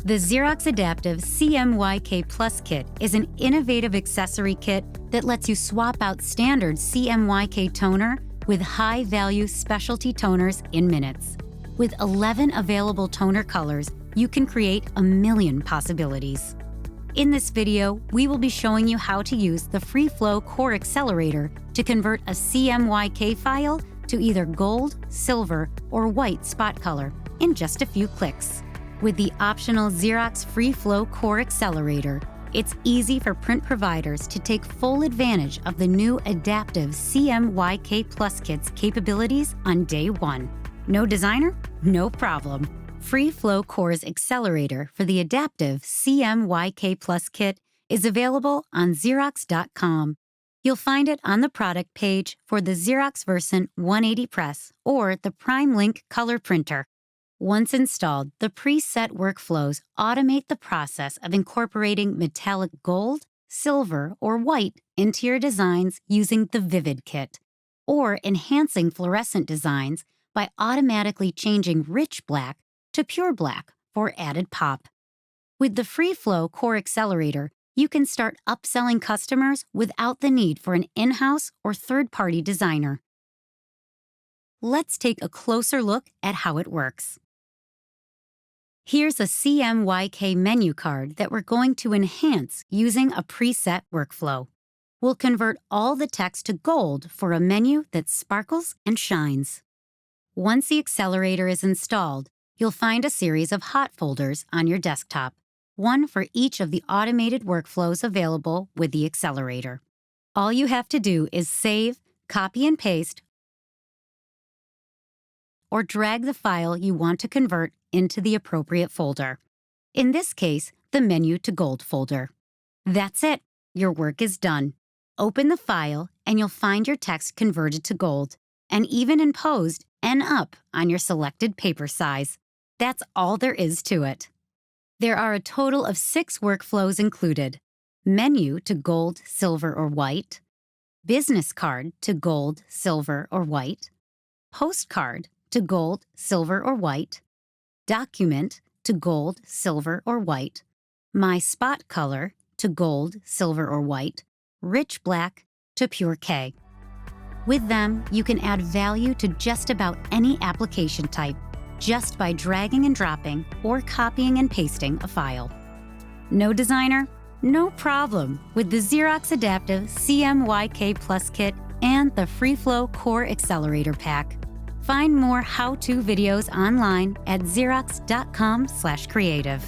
The Xerox Adaptive CMYK Plus Kit is an innovative accessory kit that lets you swap out standard CMYK toner with high-value specialty toners in minutes. With 11 available toner colors, you can create a million possibilities. In this video, we will be showing you how to use the FreeFlow Core Accelerator to convert a CMYK file to either gold, silver, or white spot color in just a few clicks. With the optional Xerox FreeFlow Core Accelerator, it's easy for print providers to take full advantage of the new adaptive CMYK Plus Kit's capabilities on day one. No designer? No problem. FreeFlow Core's Accelerator for the adaptive CMYK Plus Kit is available on Xerox.com. You'll find it on the product page for the Xerox Versant 180 press or the PrimeLink color printer. Once installed, the preset workflows automate the process of incorporating metallic gold, silver, or white into your designs using the Vivid Kit, or enhancing fluorescent designs by automatically changing rich black to pure black for added pop. With the FreeFlow Core Accelerator, you can start upselling customers without the need for an in-house or third-party designer. Let's take a closer look at how it works. Here's a CMYK menu card that we're going to enhance using a preset workflow. We'll convert all the text to gold for a menu that sparkles and shines. Once the accelerator is installed, you'll find a series of hot folders on your desktop, one for each of the automated workflows available with the accelerator. All you have to do is save, copy and paste, or drag the file you want to convert into the appropriate folder. In this case, the Menu to Gold folder. That's it. Your work is done. Open the file and you'll find your text converted to gold and even imposed and up on your selected paper size. That's all there is to it. There are a total of 6 workflows included: Menu to gold, silver, or white, Business card to gold, silver, or white, Postcard to gold, silver, or white, Document to gold, silver, or white, My Spot color to gold, silver, or white, Rich black to pure K. With them, you can add value to just about any application type just by dragging and dropping or copying and pasting a file. No designer? No problem with the Xerox Adaptive CMYK Plus Kit and the FreeFlow Core Accelerator Pack. Find more how-to videos online at xerox.com/creative.